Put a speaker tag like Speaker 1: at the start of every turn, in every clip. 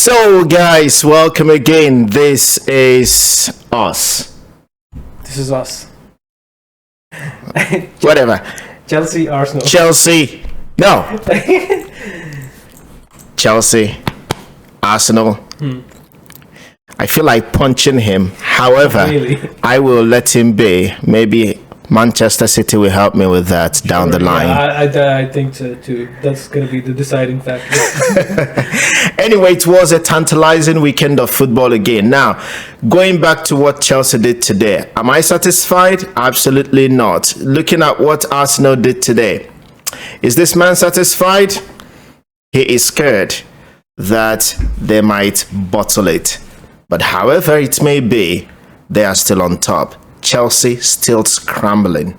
Speaker 1: So, guys, welcome again. This is us.
Speaker 2: This is us.
Speaker 1: Whatever.
Speaker 2: Chelsea, Arsenal.
Speaker 1: Chelsea. No. Chelsea. Arsenal. I feel like punching him. However,
Speaker 2: Really?
Speaker 1: I will let him be. Maybe Manchester City will help me with that down the line.
Speaker 2: I think so too. That's going to be the deciding factor.
Speaker 1: Anyway, it was a tantalizing weekend of football again. Now, going back to what Chelsea did today, am I satisfied? Absolutely not. Looking at what Arsenal did today, is this man satisfied? He is scared that they might bottle it. But however it may be, they are still on top. Chelsea still scrambling,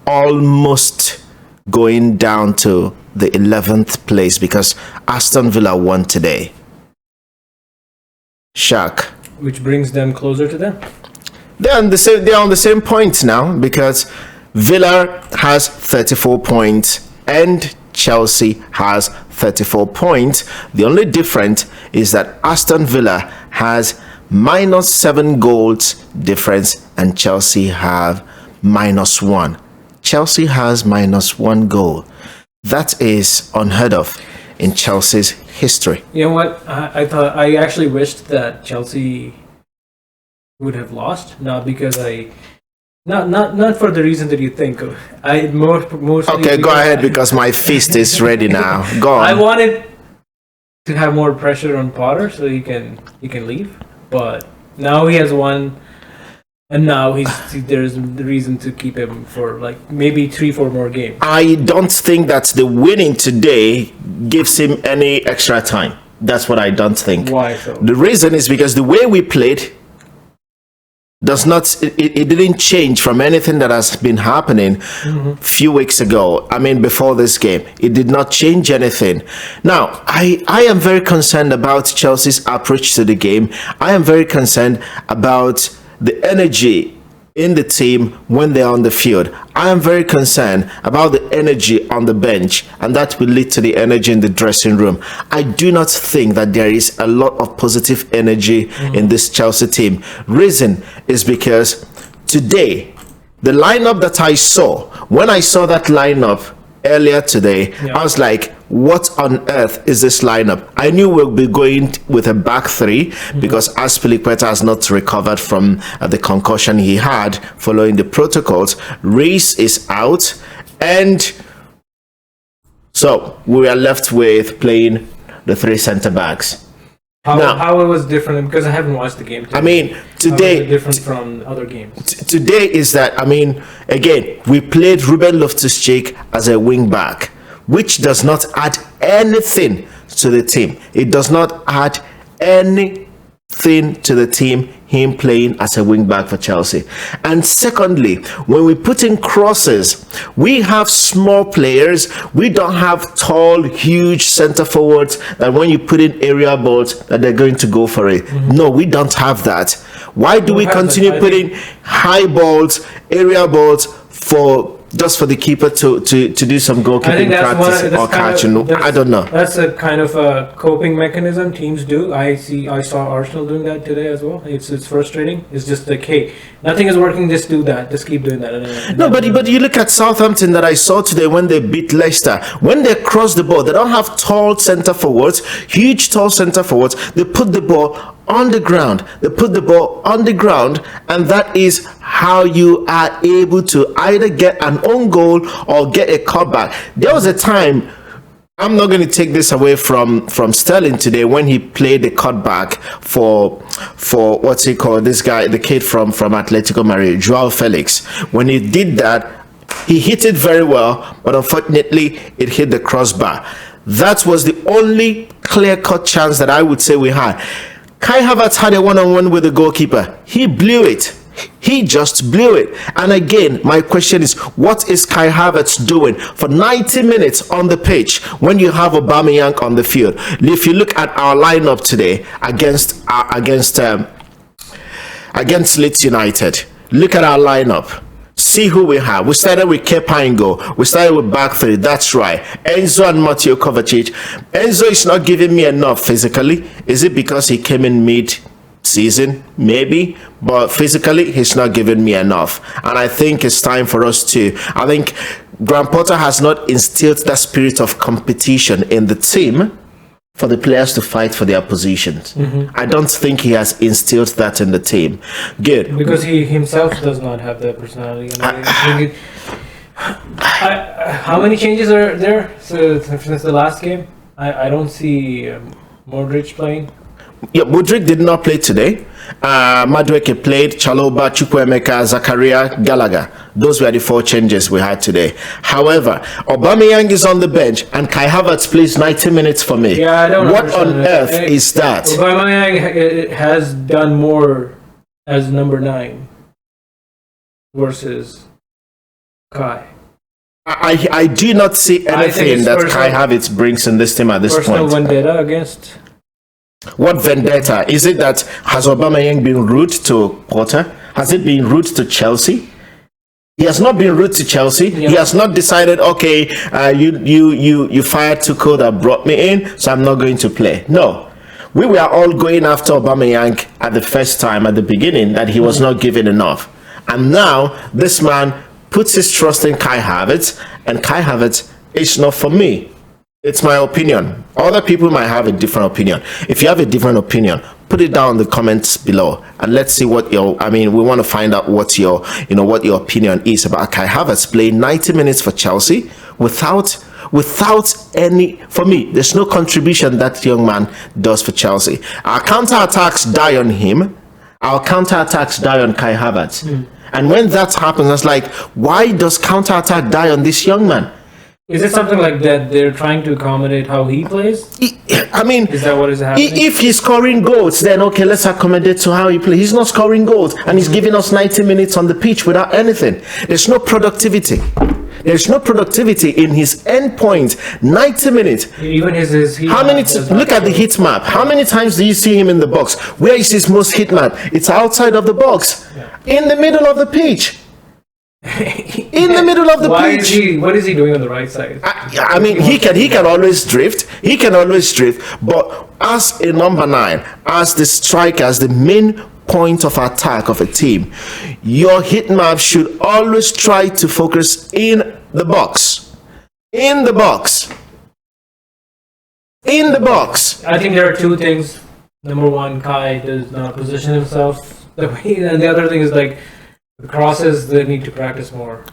Speaker 1: almost going down to the 11th place because Aston Villa won today. Shock.
Speaker 2: Which brings them closer to them.
Speaker 1: They're on the same point now because Villa has 34 points and Chelsea has 34 points. The only difference is that Aston Villa has -7 goals difference and Chelsea have -1. Chelsea has -1 goal. That is unheard of in Chelsea's history.
Speaker 2: You know what? I actually wished that Chelsea would have lost, not because not for the reason that you think. Mostly.
Speaker 1: Okay, go ahead because my fist is ready now. Go on.
Speaker 2: I wanted to have more pressure on Potter so he can leave. But now he has won, and now there's the reason to keep him for like maybe 3-4 more games.
Speaker 1: I don't think that the winning today gives him any extra time. That's what I don't think.
Speaker 2: Why so?
Speaker 1: The reason is because the way we played does not it didn't change from anything that has been happening few weeks ago. I mean, before this game, it did not change anything. Now, I am very concerned about Chelsea's approach to the game. I am very concerned about the energy in the team when they're on the field. I am very concerned about the energy on the bench, and that will lead to the energy in the dressing room. I do not think that there is a lot of positive energy in this Chelsea team. Reason is because today, the lineup that I saw, when I saw that lineup earlier today, I was like, what on earth is this lineup? I knew we'll be going with a back three because Azpilicueta has not recovered from the concussion he had following the protocols. Reece is out, and so we are left with playing the three centre backs.
Speaker 2: How it was different, because I haven't watched the game today.
Speaker 1: I mean, today
Speaker 2: different from other games.
Speaker 1: Today is that, I mean, again, we played Ruben Loftus-Cheek as a wing back, which does not add anything to the team. It does not add anything to the team, him playing as a wing back for Chelsea. And secondly, when we put in crosses, we have small players. We don't have tall, huge center forwards that when you put in area balls that they're going to go for it. No, we don't have that. Why do we continue putting high balls, area balls just for the keeper to do some goalkeeping practice or catching? I don't know.
Speaker 2: That's a kind of a coping mechanism teams do. I saw Arsenal doing that today as well. It's frustrating. It's just like, hey, nothing is working. Just do that. Just keep doing that.
Speaker 1: No, but you look at Southampton that I saw today when they beat Leicester. When they cross the ball, they don't have tall centre forwards, huge tall centre forwards. They put the ball on the ground. And that is how you are able to either get an own goal or get a cutback. There was a time, I'm not going to take this away from Sterling today, when he played the cutback for what's he called, this guy, the kid from Atletico Madrid, Joao Felix. When he did that, he hit it very well, but unfortunately it hit the crossbar. That was the only clear-cut chance that I would say we had. Kai Havertz had a one-on-one with the goalkeeper. He blew it. He just blew it. And again, my question is, what is Kai Havertz doing for 90 minutes on the pitch when you have Aubameyang on the field? If you look at our lineup today against Leeds United, look at our lineup. see who we have. We started with Kepa in goal. We started with back three. That's right. Enzo and Mateo Kovacic. Enzo is not giving me enough physically. Is it because he came in mid-season? Maybe. But physically, he's not giving me enough. And I think it's time for us to... I think Graham Potter has not instilled that spirit of competition in the team for the players to fight for their positions. I don't think he has instilled that in the team. Good.
Speaker 2: Because he himself does not have that personality. And I think how many changes are there since the last game? I don't see Modric playing.
Speaker 1: Yeah, Modric did not play today. Madueke played, Chaloba, Chukwuemeka, Zakaria, Gallagher. Those were the 4 changes we had today. However, Aubameyang is on the bench and Kai Havertz plays 90 minutes for me.
Speaker 2: Yeah, I don't
Speaker 1: What on earth is that?
Speaker 2: Aubameyang has done more as number 9 versus Kai.
Speaker 1: I do not see anything that Kai Havertz brings in this team at this point.
Speaker 2: Personal vendetta against...
Speaker 1: What vendetta? Is it that has Aubameyang been rude to Potter? Has it been rude to Chelsea? He has not been rude to Chelsea. Yeah. He has not decided, okay, you fired Tuchel that brought me in, so I'm not going to play. No. We were all going after Aubameyang at the first time, at the beginning, that he was not given enough. And now, this man puts his trust in Kai Havertz, and Kai Havertz is not for me. It's my opinion. Other people might have a different opinion. If you have a different opinion, put it down in the comments below, and let's see what we want to find out what your opinion is about Kai Havertz playing 90 minutes for Chelsea without any, for me, there's no contribution that young man does for Chelsea. Our counter-attacks die on him. Our counter-attacks die on Kai Havertz. And when that happens, it's like, why does counter-attack die on this young man?
Speaker 2: Is it something like that they're trying to accommodate how he plays?
Speaker 1: I mean,
Speaker 2: is that what is happening?
Speaker 1: If he's scoring goals, then okay, let's accommodate to how he plays. He's not scoring goals, and he's giving us 90 minutes on the pitch without anything. There's no productivity. There's no productivity in his end point. 90 minutes.
Speaker 2: Even his
Speaker 1: how many? Look at the hit map. How many times do you see him in the box? Where is his most hit map? It's outside of the box, in the middle of the pitch. In the middle of the pitch.
Speaker 2: What is he doing on the right side?
Speaker 1: I mean, he can always drift. He can always drift. But as a number 9, as the striker, as the main point of attack of a team, your hit map should always try to focus in the box. In the box. In the box.
Speaker 2: I think there are 2 things. Number 1, Kai does not position himself the way, and the other thing is like, the crosses, they need to practice more.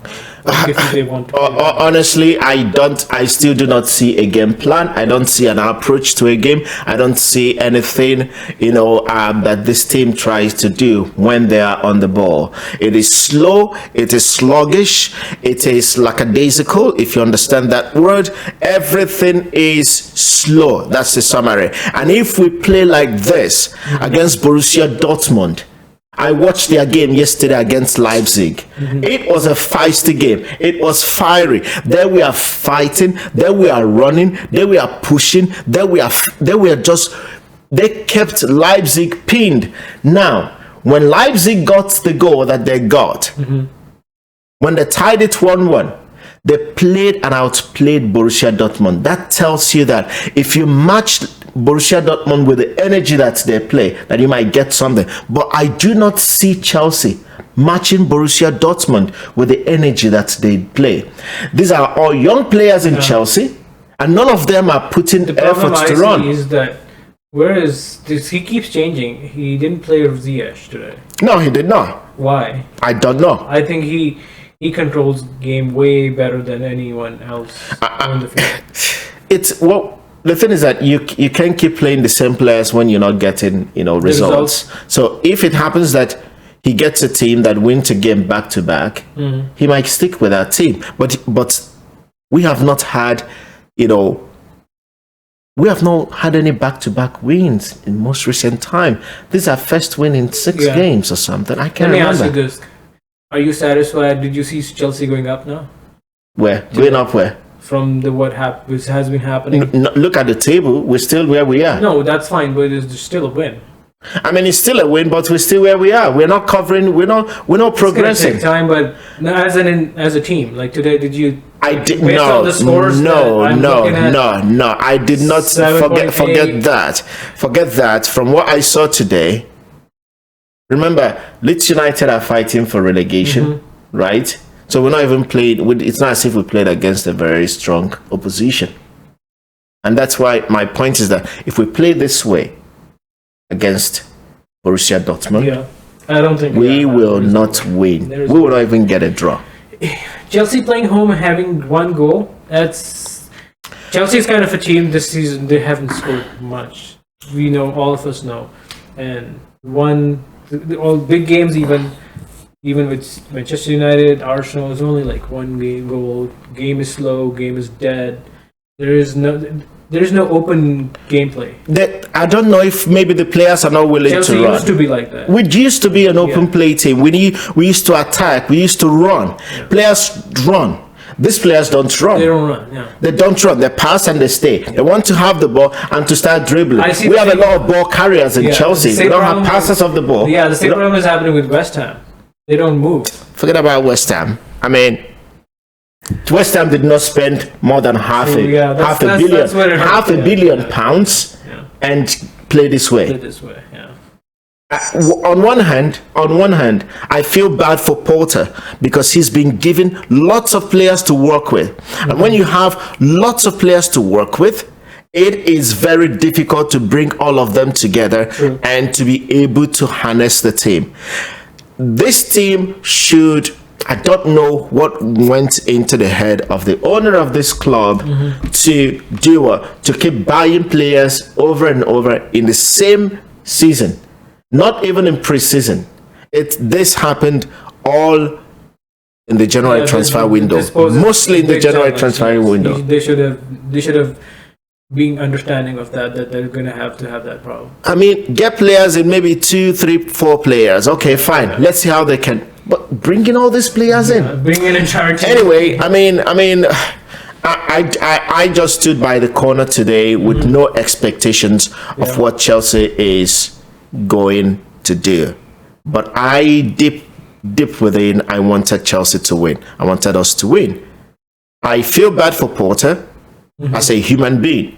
Speaker 2: If they want to.
Speaker 1: Honestly, I still do not see a game plan. I don't see an approach to a game. I don't see anything, that this team tries to do when they are on the ball. It is slow. It is sluggish. It is lackadaisical, if you understand that word. Everything is slow. That's the summary. And if we play like this against Borussia Dortmund, I watched their game yesterday against Leipzig. It was a feisty game. It was fiery. There we are fighting. There we are running. There we are pushing. They kept Leipzig pinned. Now, when Leipzig got the goal that they got, when they tied it 1-1, they played and outplayed Borussia Dortmund. That tells you that if you match Borussia Dortmund with the energy that they play, that you might get something. But I do not see Chelsea matching Borussia Dortmund with the energy that they play. These are all young players in Chelsea, and none of them are putting the efforts to run.
Speaker 2: Is that where is this? He keeps changing. He didn't play Ziyech today.
Speaker 1: No, he did not.
Speaker 2: Why?
Speaker 1: I don't know.
Speaker 2: I think he controls the game way better than anyone else on the field.
Speaker 1: The thing is that you can't keep playing the same players when you're not getting results. So if it happens that he gets a team that wins a game back to back, he might stick with that team. But we have not had any back to back wins in most recent time. This is our first win in 6 games or something. I can't remember.
Speaker 2: Let me ask you this: are you satisfied? Did you see Chelsea going up now?
Speaker 1: Where? Going up where?
Speaker 2: From what has been happening.
Speaker 1: Look at the table. We're still where we are.
Speaker 2: No, that's fine, but it's still a win.
Speaker 1: I mean, it's still a win, but we're still where we are. We're not covering. We're not
Speaker 2: It's gonna
Speaker 1: progressing.
Speaker 2: take time, but no, as a team, like today, did you?
Speaker 1: I did
Speaker 2: based on
Speaker 1: no,
Speaker 2: the scores
Speaker 1: no,
Speaker 2: that I'm
Speaker 1: no,
Speaker 2: looking at,
Speaker 1: no. I did not
Speaker 2: 7.8.
Speaker 1: forget that. Forget that. From what I saw today, remember, Leeds United are fighting for relegation, right? So we're not even playing. It's not as if we played against a very strong opposition, and that's why my point is that if we play this way against Borussia Dortmund,
Speaker 2: Yeah, I don't think
Speaker 1: we
Speaker 2: have
Speaker 1: will
Speaker 2: a reason.
Speaker 1: not win.
Speaker 2: There's
Speaker 1: We will not even get a draw.
Speaker 2: Chelsea playing home and having one goal. That's Chelsea's kind of a team this season. They haven't scored much. We know, all of us know, and all big games, even with Manchester United, Arsenal, is only like one goal. Game is slow. Game is dead. There's no open gameplay.
Speaker 1: I don't know if maybe the players are not willing
Speaker 2: Chelsea
Speaker 1: to run.
Speaker 2: used to be like that.
Speaker 1: We used to be an open play team. We used to attack. We used to run. Players run. These players don't run.
Speaker 2: They don't run. Yeah.
Speaker 1: They don't run. They pass and they stay. They want to have the ball and to start dribbling. We have a lot of ball carriers in Chelsea. We don't have passers of the ball.
Speaker 2: Yeah, the same problem is happening with West Ham. They don't move.
Speaker 1: Forget about West Ham. I mean, West Ham did not spend more than half a billion pounds and play this way. On one hand, I feel bad for Porter because he's been given lots of players to work with, and when you have lots of players to work with, it is very difficult to bring all of them together and to be able to harness the team. This team should. I don't know what went into the head of the owner of this club to keep buying players over and over in the same season, not even in pre-season. This happened all in the January transfer window, mostly in the January transfer window.
Speaker 2: They should have been understanding of that they're going to have that problem.
Speaker 1: I mean, get players in maybe 2, 3, 4 players. Okay, fine. Let's see how they can. But bringing all these players in,
Speaker 2: bring in charge.
Speaker 1: Anyway, I mean, I just stood by the corner today with no expectations of what Chelsea is going to do. But I deep within, I wanted Chelsea to win. I wanted us to win. I feel bad for Porter as a human being,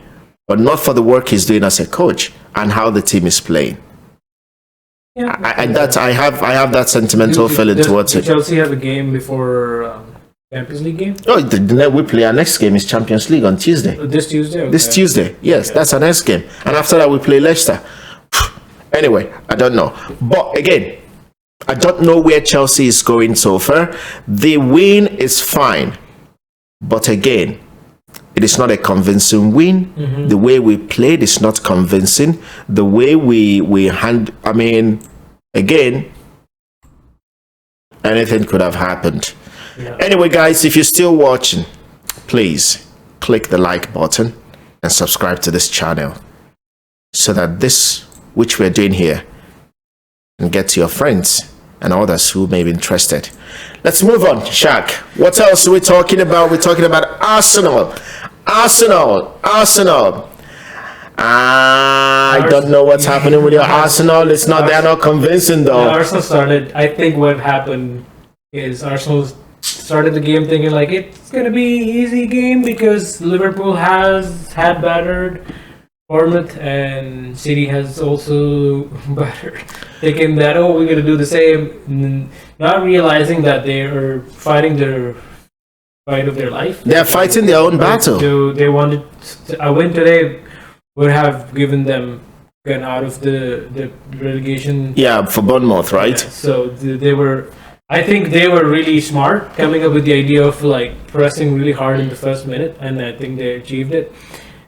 Speaker 1: but not for the work he's doing as a coach and how the team is playing.
Speaker 2: Yeah,
Speaker 1: I have that sentimental feeling towards it.
Speaker 2: Chelsea have a game before Champions League game?
Speaker 1: Oh, we play our next game is Champions League on Tuesday.
Speaker 2: This Tuesday? Okay.
Speaker 1: This Tuesday, yes, that's our next game. And after that, we play Leicester. Anyway, I don't know. But again, I don't know where Chelsea is going so far. The win is fine. But again, it is not a convincing win. The way we played is not convincing. The way we I mean, again, anything could have happened. Yeah. Anyway, guys, if you're still watching, please click the like button and subscribe to this channel so that this, which we're doing here, can get to your friends and others who may be interested. Let's move on, Shaq. What else are we talking about? We're talking about Arsenal. I don't know what's happening with your Arsenal. They're not convincing though.
Speaker 2: Arsenal started. I think what happened is Arsenal started the game thinking like it's gonna be an easy game because Liverpool has had battered Bournemouth and City has also battered. Thinking that we're gonna do the same, not realizing that they are fighting their fight of their life.
Speaker 1: They're fighting their own battle.
Speaker 2: They wanted a win today would have given them out of the relegation.
Speaker 1: Yeah, for Bournemouth, right?
Speaker 2: Yeah, so they were. I think they were really smart coming up with the idea of like pressing really hard in the first minute, and I think they achieved it.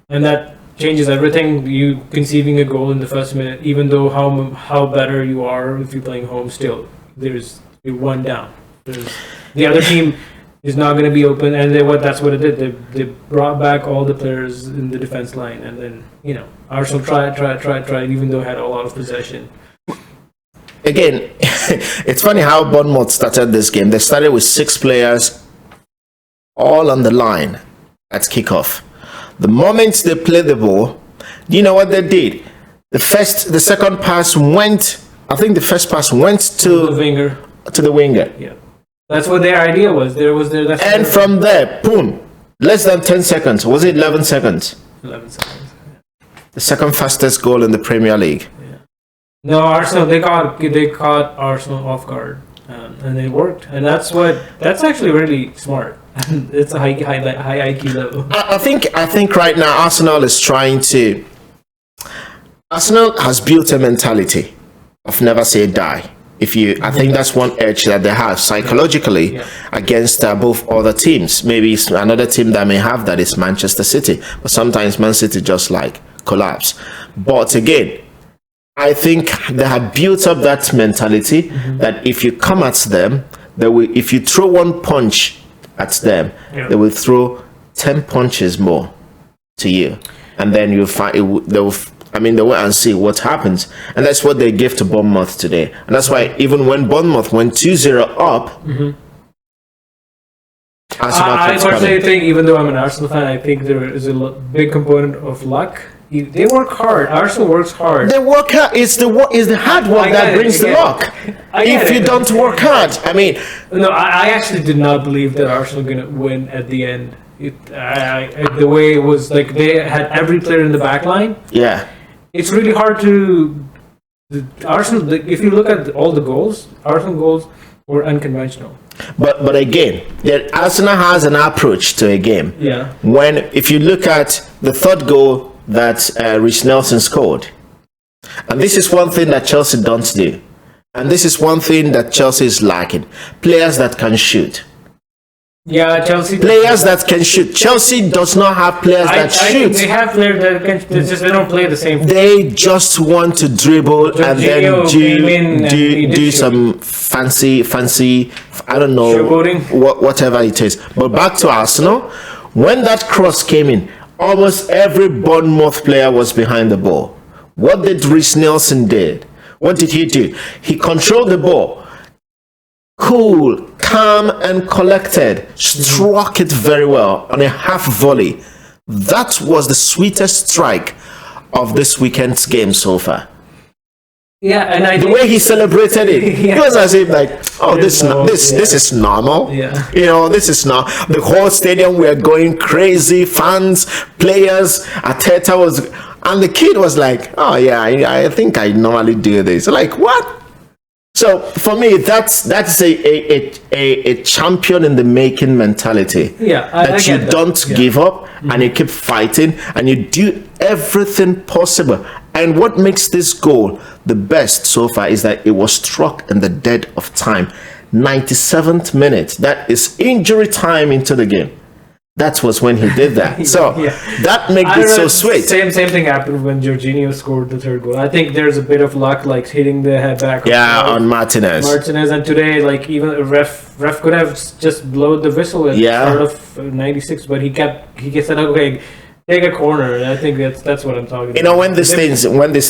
Speaker 2: And that changes everything. You conceiving a goal in the first minute, even though how better you are if you're playing home, still you're one down. The other team is not going to be open, and that's what it did. They brought back all the players in the defense line, and then Arsenal tried, even though it had a lot of possession.
Speaker 1: Again, it's funny how Bournemouth started this game. They started with 6 players, all on the line at kickoff. The moment they played the ball, you know what they did? The second pass went. I think the first pass went
Speaker 2: The winger.
Speaker 1: to the winger.
Speaker 2: Yeah. That's what their idea was. That's
Speaker 1: And from there, boom, less than 10 seconds. Was it 11 seconds?
Speaker 2: 11 seconds.
Speaker 1: The second fastest goal in the Premier League.
Speaker 2: Yeah. No, Arsenal. They caught Arsenal off guard, and it worked. And that's actually really smart. It's a high IQ level.
Speaker 1: I think right now Arsenal is trying to. Arsenal has built a mentality of never say die. I think that's one edge that they have psychologically against both other teams. Maybe it's another team that may have that is Manchester City, but sometimes Man City just like collapse. But again, I think they have built up that mentality that if you come at them, if you throw one punch at them, they will throw 10 punches more to you, and then you'll find they'll wait and see what happens. And that's what they gave to Bournemouth today. And that's why even when Bournemouth went 2-0 up,
Speaker 2: I personally think, even though I'm an Arsenal fan, I think there is a big component of luck. They work hard. Arsenal works hard.
Speaker 1: They work hard. It's the hard work that brings the luck. If you don't work hard,
Speaker 2: No, I actually did not believe that Arsenal were going to win at the end. The way it was, like, they had every player in the back line.
Speaker 1: Yeah.
Speaker 2: It's really hard to Arsenal. If you look at all the goals, Arsenal goals were unconventional.
Speaker 1: But again, Arsenal has an approach to a game.
Speaker 2: Yeah.
Speaker 1: If you look at the third goal that Rich Nelson scored, and this is one thing that Chelsea don't do, and this is one thing that Chelsea is lacking: players that can shoot.
Speaker 2: Yeah, Chelsea.
Speaker 1: Players that can shoot. Chelsea does not have players that shoot.
Speaker 2: They have players that can. They don't play the same.
Speaker 1: They just want to dribble and then do some fancy. I don't know whatever it is. But back to Arsenal, when that cross came in, almost every Bournemouth player was behind the ball. What did Rhys Nelson did? What did he do? He controlled the ball. Cool, calm and collected, struck it very well on a half volley. That was the sweetest strike of this weekend's game so far.
Speaker 2: Yeah, and
Speaker 1: the way he celebrated it, it was as if like, oh, this is normal.
Speaker 2: Yeah,
Speaker 1: this is not. The whole stadium were going crazy. Fans, players, Arteta was, and the kid was like, oh yeah, I think I normally do this. Like what? So for me, that's a champion in the making mentality.
Speaker 2: Yeah,
Speaker 1: that you don't give up and you keep fighting and you do everything possible. And what makes this goal the best so far is that it was struck in the dead of time, 97th minute. That is injury time into the game. That was when he did that. So that makes it so sweet.
Speaker 2: Same thing happened when Jorginho scored the third goal. I think there's a bit of luck, like hitting the head back.
Speaker 1: On Martinez.
Speaker 2: And today, like, even a ref could have just blown the whistle at the start of 96, but he said, okay, take a corner. And I think that's what I'm talking about.
Speaker 1: When these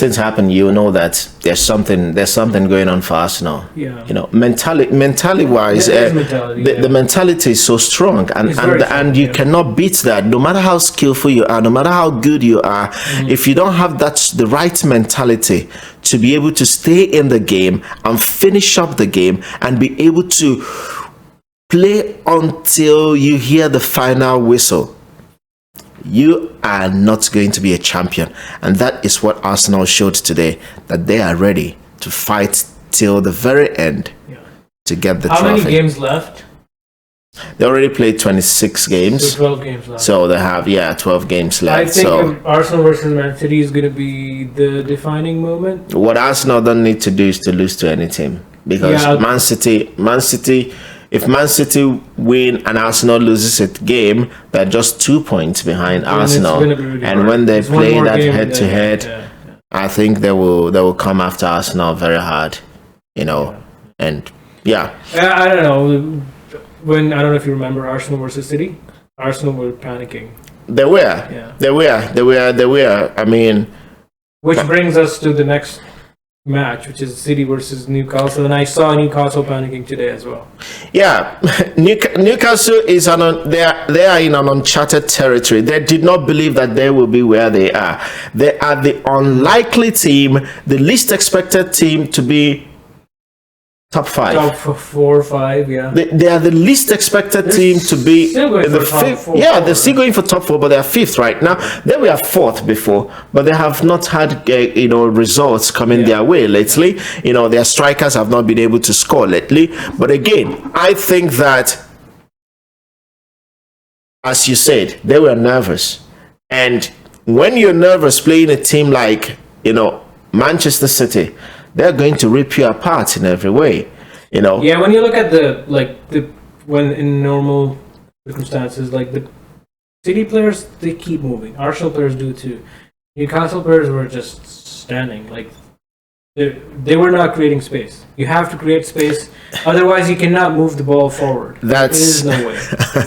Speaker 1: things happen, you know that there's something going on for Arsenal.
Speaker 2: Yeah.
Speaker 1: Mentality wise, the mentality is so strong, and you cannot beat that. No matter how skillful you are, no matter how good you are, if you don't have the right mentality to be able to stay in the game and finish up the game and be able to play until you hear the final whistle, you are not going to be a champion. And that is what Arsenal showed today, that they are ready to fight till the very end to get the trophy.
Speaker 2: How many games left?
Speaker 1: They already played 26 games.
Speaker 2: So 12 games left.
Speaker 1: So they have 12 games left.
Speaker 2: I think Arsenal versus Man City is going to be the defining moment.
Speaker 1: What Arsenal don't need to do is to lose to any team, because Man City, if Man City win and Arsenal loses a game, they're just 2 points behind Arsenal.
Speaker 2: Really
Speaker 1: and
Speaker 2: hard.
Speaker 1: when they
Speaker 2: It's
Speaker 1: play that head to head, I think they will come after Arsenal very hard. And
Speaker 2: I don't know. I don't know if you remember Arsenal versus City. Arsenal were panicking.
Speaker 1: They were. I mean,
Speaker 2: which brings us to the next match, which is City versus Newcastle, and I saw Newcastle panicking today as well.
Speaker 1: Yeah, Newcastle is they are in an uncharted territory. They did not believe that they will be where they are. They are the unlikely team, the least expected team to be top 5.
Speaker 2: Top 4 or 5, yeah.
Speaker 1: They are the least expected team to be in the 5th. Yeah, they're still going for top 4, but they're 5th right now. They were 4th before, but they have not had results coming their way lately. Their strikers have not been able to score lately. But again, I think that, as you said, they were nervous, and when you're nervous playing a team like Manchester City, they're going to rip you apart in every way,
Speaker 2: Yeah, when you look at when in normal circumstances, like the City players, they keep moving. Arsenal players do too. Newcastle players were just standing, like they were not creating space. You have to create space, otherwise you cannot move the ball forward. There is no way.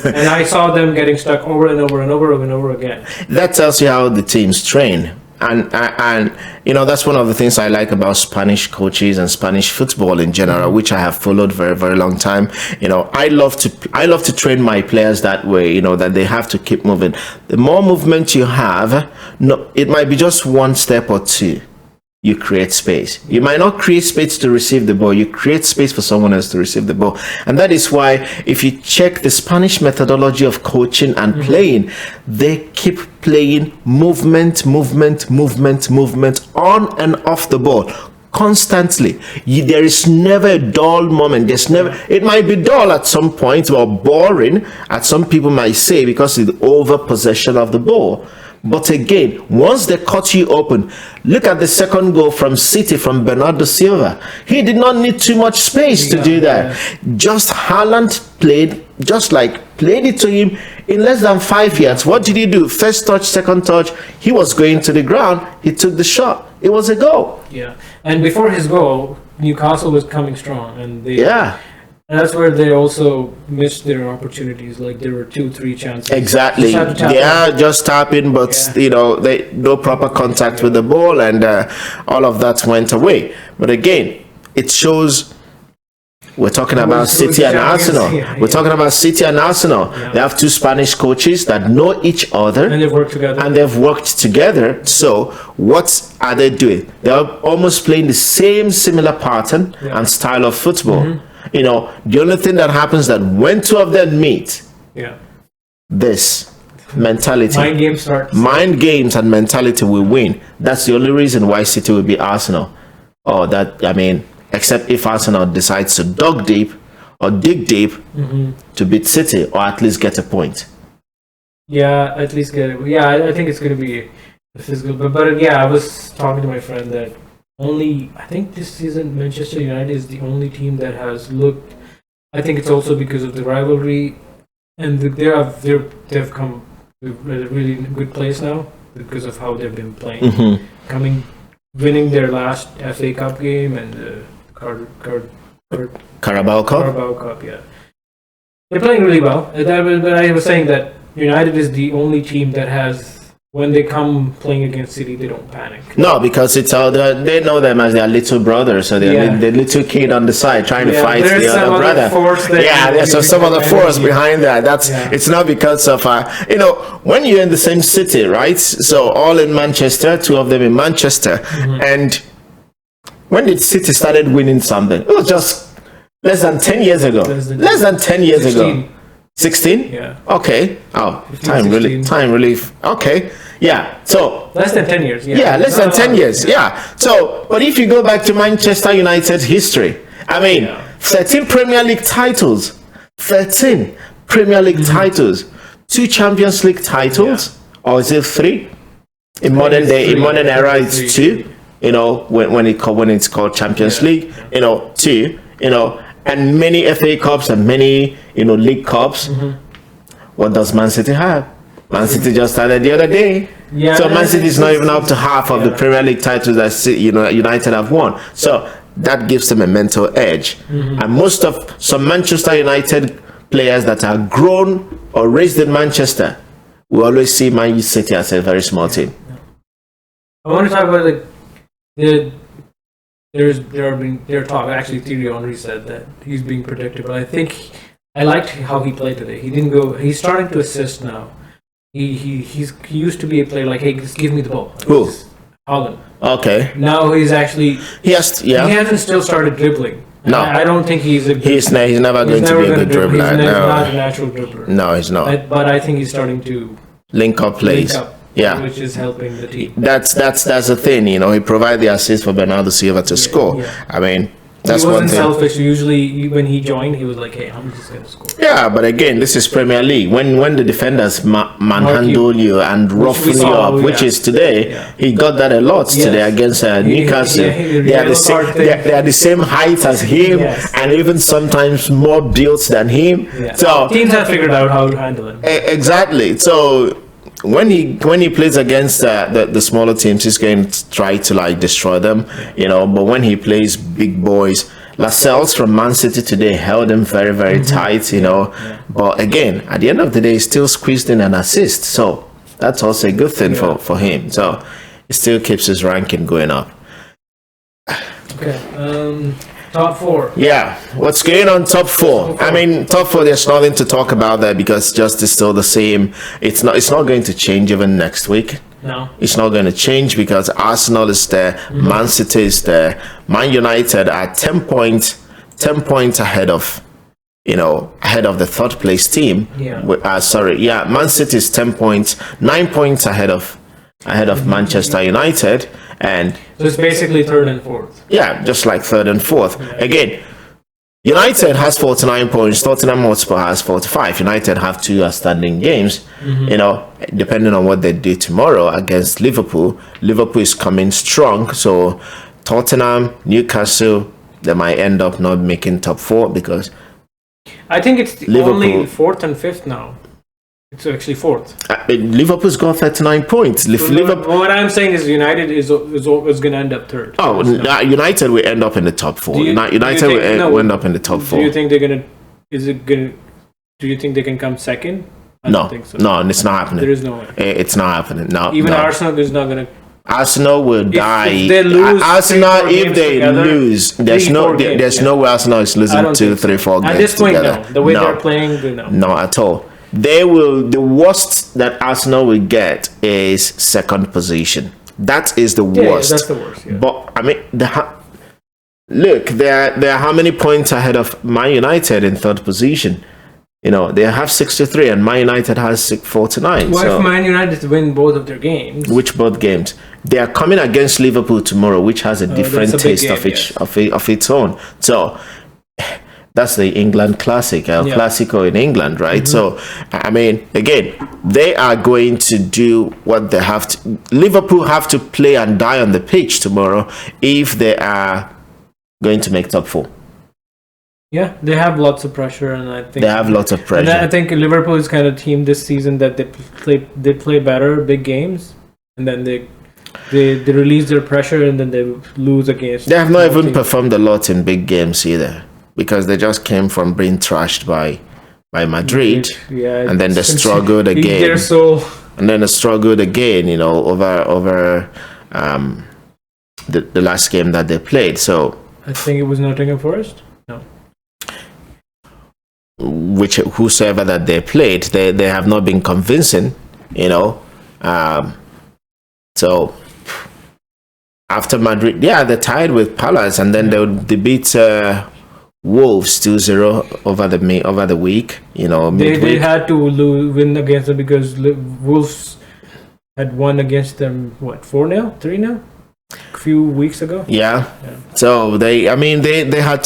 Speaker 2: And I saw them getting stuck over and over and over and over again.
Speaker 1: That tells you how the teams train. And that's one of the things I like about Spanish coaches and Spanish football in general, which I have followed very, very long time. I love to train my players that way, that they have to keep moving. The more movement you have, it might be just one step or two, you create space. You might not create space to receive the ball, you create space for someone else to receive the ball. And that is why, if you check the Spanish methodology of coaching and playing, they keep playing movement on and off the ball constantly. There is never a dull moment. It might be dull at some point or boring, as some people might say, because of the over possession of the ball. But again, once they cut you open, look at the second goal from City from Bernardo Silva. He did not need too much space to do that. Just Haaland played it to him in less than 5 yards. What did he do? First touch, second touch. He was going to the ground. He took the shot. It was a goal.
Speaker 2: Yeah, and before his goal, Newcastle was coming strong, and and that's where they also missed their opportunities. Like there were 2-3 chances.
Speaker 1: Exactly. Just tapping, but they no proper contact with the ball, and all of that went away. But again, it shows. We're talking about City and Arsenal. We're talking about City and Arsenal. Yeah. They have 2 Spanish coaches that know each other,
Speaker 2: and they've worked together.
Speaker 1: So what are they doing? They're almost playing the similar pattern and style of football. The only thing that happens that when 2 of them meet, this mentality, mind games and mentality will win. That's the only reason why City will beat Arsenal. Except if Arsenal decides to dig deep to beat City, or at least get a point.
Speaker 2: Yeah, at least get it. Yeah, I think it's going to be a physical. But I was talking to my friend that I think this season Manchester United is the only team that has looked. I think it's also because of the rivalry, and they've come to a really good place now because of how they've been playing, winning their last FA Cup game and the
Speaker 1: Carabao Cup.
Speaker 2: Carabao Cup, yeah. They're playing really well. But I was saying that United is the only team that has. When they come playing against City, they don't panic.
Speaker 1: No, because they know them as their little brother, so they're the little kid on the side trying to fight the other brother. There's some other force behind that. It's not because of when you're in the same city, right? So all in Manchester, 2 of them in Manchester, and when did City started winning something? It was just less than 10 years ago. Less than 10 years
Speaker 2: 16.
Speaker 1: ago. 16?
Speaker 2: Yeah.
Speaker 1: Okay. Oh,
Speaker 2: 15,
Speaker 1: time really. Okay. Yeah. So
Speaker 2: less than 10 years.
Speaker 1: Yeah, less than 10 years. Yeah. So, but if you go back to Manchester United's history, 13 Premier League titles, 13 Premier League titles, 2 Champions League titles, or is it 3? In modern era, it's 2. When it's called Champions League, 2. And many FA Cups and many, league cups. What does Man City have? Man City just started the other day. Yeah, so Man City is not even up to half of the Premier League titles that United have won. So that gives them a mental edge. And some Manchester United players that are grown or raised in Manchester, we always see Man City as a very small team.
Speaker 2: I want to talk about the there talk. Actually, Thierry Henry said that he's being predictable. I think I liked how he played today. He didn't go. He's starting to assist now. He used to be a player like, hey, just give me the ball.
Speaker 1: Who?
Speaker 2: Holland.
Speaker 1: Okay.
Speaker 2: Now he's actually
Speaker 1: He
Speaker 2: hasn't still started dribbling.
Speaker 1: No.
Speaker 2: I don't think he's a good,
Speaker 1: he's never going to be a good dribbler.
Speaker 2: He's
Speaker 1: No.
Speaker 2: not a natural dribbler.
Speaker 1: No, he's not.
Speaker 2: But I think he's starting to
Speaker 1: Link up plays. Yeah.
Speaker 2: which is helping the team.
Speaker 1: That's the thing, you know. He provided the assist for Bernardo Silva to score.
Speaker 2: yeah.
Speaker 1: I mean, that's
Speaker 2: He
Speaker 1: one
Speaker 2: wasn't
Speaker 1: thing.
Speaker 2: selfish. Usually, when he joined, he was like, "Hey, I'm just gonna score."
Speaker 1: Yeah, but again, this is Premier League. When the defenders manhandle you and roughen you
Speaker 2: saw,
Speaker 1: up, which
Speaker 2: yeah.
Speaker 1: is today,
Speaker 2: Yeah.
Speaker 1: he got that a lot today against Newcastle. They are the same height as him,
Speaker 2: Yes.
Speaker 1: and even sometimes more built than him.
Speaker 2: Yeah.
Speaker 1: So
Speaker 2: Teams have figured out how to handle him.
Speaker 1: exactly. So when he plays against the smaller teams, he's going to try to like destroy them, you know. But when he plays big boys, Lascelles from Man City today held him very, very tight, you know. But again, at the end of the day, he still squeezed in an assist, so that's also a good thing for him. So he still keeps his ranking going up.
Speaker 2: Okay. Top four.
Speaker 1: Yeah, what's going on top four? I mean, top four. There's nothing to talk about there because just is still the same. It's not going to change even next week.
Speaker 2: No.
Speaker 1: It's not going to change because Arsenal is there, Man City is there, Man United are 10 points ahead of, ahead of the third place team.
Speaker 2: Yeah.
Speaker 1: Man City is 10 points, 9 points ahead of Manchester United, and
Speaker 2: So it's basically third and fourth.
Speaker 1: yeah, just like third and fourth. Again, United has 49 points, Tottenham Hotspur has 45. United have 2 outstanding games. Depending on what they do tomorrow against Liverpool. Liverpool is coming strong, so Tottenham, Newcastle, they might end up not making top 4 because
Speaker 2: I think it's
Speaker 1: Liverpool-
Speaker 2: only fourth and fifth now. It's actually fourth.
Speaker 1: Liverpool's got 39 points. Liverpool,
Speaker 2: What I'm saying is United is going to end up third.
Speaker 1: United will end up in the top 4.
Speaker 2: Do you-
Speaker 1: United
Speaker 2: do you think-
Speaker 1: will end up in the top 4.
Speaker 2: Do you think they're gonna? Do you think they can come second? I
Speaker 1: No,
Speaker 2: don't think so.
Speaker 1: no, it's not happening.
Speaker 2: There is no way.
Speaker 1: It's not happening. No,
Speaker 2: Even
Speaker 1: no.
Speaker 2: Arsenal is not gonna.
Speaker 1: Arsenal will die.
Speaker 2: if they lose
Speaker 1: Arsenal,
Speaker 2: 3-4
Speaker 1: if
Speaker 2: games
Speaker 1: they
Speaker 2: together,
Speaker 1: lose, there's
Speaker 2: 3-4 games,
Speaker 1: there's no way Arsenal is
Speaker 2: I
Speaker 1: losing
Speaker 2: don't
Speaker 1: 2,
Speaker 2: think so.
Speaker 1: 3, 4 games
Speaker 2: At this point,
Speaker 1: together.
Speaker 2: no. The way they're playing, no.
Speaker 1: No, at all. They will. The worst that Arsenal will get is second position. That is the worst.
Speaker 2: Yeah, that's the worst. Yeah.
Speaker 1: But I mean, look, they're how many points ahead of Man United in third position? They have 63, and Man United has 49.
Speaker 2: What
Speaker 1: so,
Speaker 2: if Man United win both of their games?
Speaker 1: which both games? They are coming against Liverpool tomorrow, which has a different
Speaker 2: that's a big
Speaker 1: taste
Speaker 2: game,
Speaker 1: of its own. So that's the England Classic, Classico in England, right? So, I mean, again, they are going to do what they have to. Liverpool have to play and die on the pitch tomorrow if they are going to make top 4.
Speaker 2: Yeah, they have lots of pressure, and I think
Speaker 1: They have lots of pressure.
Speaker 2: And I think Liverpool is kind of team this season that they play better big games, and then they release their pressure, and then they lose against.
Speaker 1: They have not
Speaker 2: small
Speaker 1: even
Speaker 2: teams.
Speaker 1: performed a lot in big games either, because they just came from being trashed by Madrid,
Speaker 2: Yeah,
Speaker 1: and then they
Speaker 2: it's-
Speaker 1: struggled again.
Speaker 2: They're so.
Speaker 1: And then they struggled again, over the last game that they played. So,
Speaker 2: I think it was Nottingham Forest. No.
Speaker 1: whosoever that they played, they have not been convincing, So after Madrid, they tied with Palace, and then they beat Wolves 2-0 over the week.
Speaker 2: They
Speaker 1: Midweek.
Speaker 2: had to win against them because Wolves had won against them 4-0, 3-0 a few weeks ago.
Speaker 1: Yeah. So they had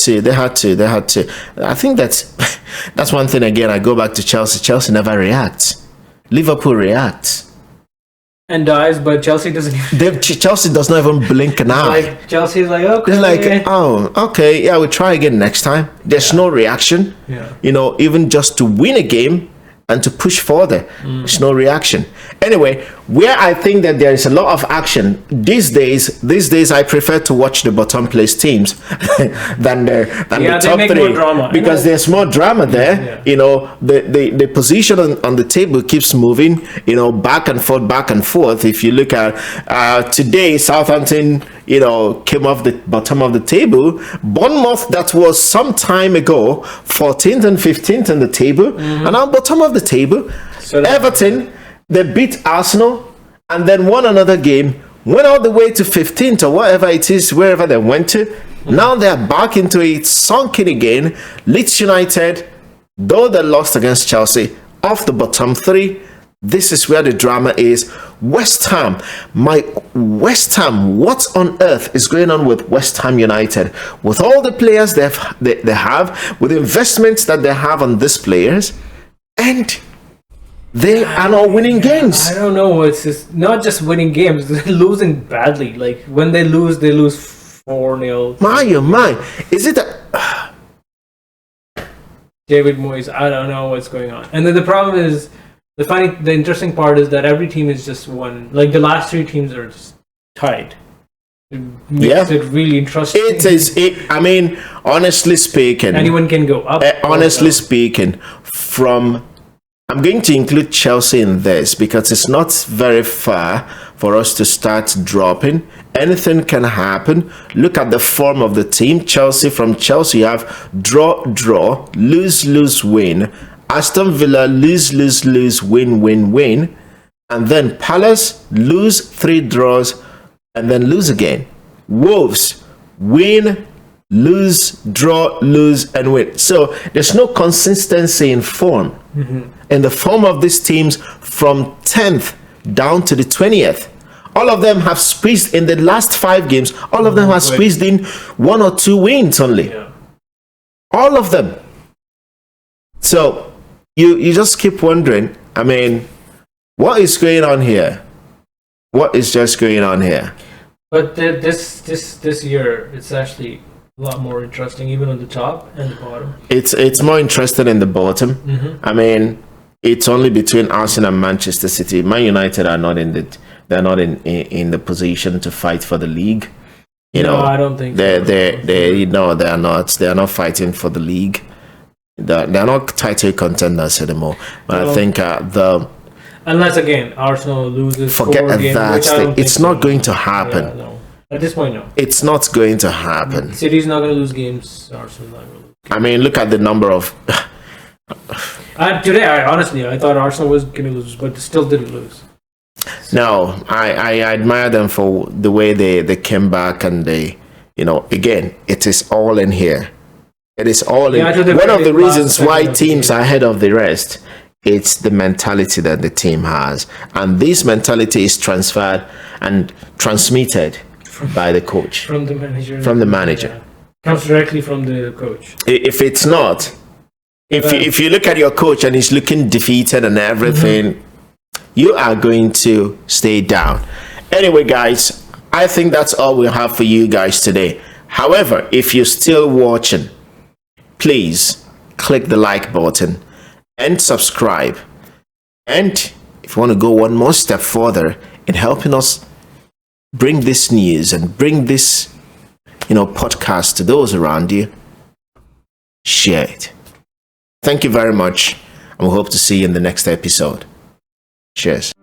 Speaker 1: to. I think that's one thing again. I go back to Chelsea. Chelsea never reacts. Liverpool reacts.
Speaker 2: And dies, but Chelsea doesn't.
Speaker 1: Chelsea does not even blink an eye.
Speaker 2: Like Chelsea's like, okay.
Speaker 1: They're like, oh, okay, yeah, we'll try again next time. There's no reaction.
Speaker 2: Yeah.
Speaker 1: Even just to win a game and to push further, there's no reaction. Anyway, where I think that there is a lot of action these days, I prefer to watch the bottom place teams than the top
Speaker 2: make
Speaker 1: three
Speaker 2: more drama.
Speaker 1: because there's more drama there.
Speaker 2: Yeah.
Speaker 1: You know, the position on the table keeps moving. You know, back and forth, back and forth. If you look at today, Southampton, you know, came off the bottom of the table. Bournemouth, that was some time ago, 14th and 15th on the table, and now bottom of the table.
Speaker 2: So
Speaker 1: Everton, they beat Arsenal and then won another game, went all the way to 15th or whatever it is, wherever they went to. Now they're back into it, sunken again. Leeds United, though they lost against Chelsea, off the bottom three. This is where the drama is. West Ham, what on earth is going on with West Ham United? With all the players they have, with the investments that they have on these players, and they are not winning games.
Speaker 2: I don't know. It's just not just winning games; they're losing badly. Like when they lose 4-0.
Speaker 1: My, is it that
Speaker 2: David Moyes? I don't know what's going on. And then the problem is, the interesting part is that every team is just one. Like the last three teams are just tied. It makes it really interesting.
Speaker 1: It is. I mean, honestly speaking,
Speaker 2: anyone can go up.
Speaker 1: Honestly speaking, I'm going to include Chelsea in this because it's not very far for us to start dropping. Anything can happen. Look at the form of the team. From Chelsea, you have draw, lose, win. Aston Villa, lose, win. And then Palace, lose, 3 draws, and then lose again. Wolves, win, lose, draw, lose, and win. So there's no consistency in form. In the form of these teams from 10th down to the 20th. All of them have squeezed in the last 5 games. All of them have squeezed in 1 or 2 wins only.
Speaker 2: Yeah.
Speaker 1: All of them. So you just keep wondering, I mean, what is going on here? What is just going on here?
Speaker 2: But this year, it's actually a lot more interesting, even on the top and the bottom.
Speaker 1: It's more interesting in the bottom. I mean, it's only between Arsenal and Manchester City. Man United are not in the position to fight for the league.
Speaker 2: No, I don't think
Speaker 1: they are not fighting for the league. They're not title contenders anymore. But I think
Speaker 2: unless again Arsenal loses,
Speaker 1: forget
Speaker 2: 4 games,
Speaker 1: that thing. It's not going to happen.
Speaker 2: Yeah, no. At this point, no.
Speaker 1: It's not going to happen.
Speaker 2: City's not going to lose games. Arsenal's not going to lose games.
Speaker 1: I mean, look at the number of.
Speaker 2: Today, I thought Arsenal was going to lose, but still didn't lose.
Speaker 1: No, I admire them for the way they came back and again, it is all in here. It is all in. One of the reasons why teams are ahead of the rest, it's the mentality that the team has. And this mentality is transferred and transmitted by the coach.
Speaker 2: From the manager.
Speaker 1: Yeah.
Speaker 2: Comes directly from the coach.
Speaker 1: If it's not, if you look at your coach and he's looking defeated and everything, you are going to stay down. Anyway, guys, I think that's all we have for you guys today. However, if you're still watching, please click the like button and subscribe. And if you want to go one more step further in helping us bring this news and bring this, podcast to those around you, share it. Thank you very much, and we hope to see you in the next episode. Cheers.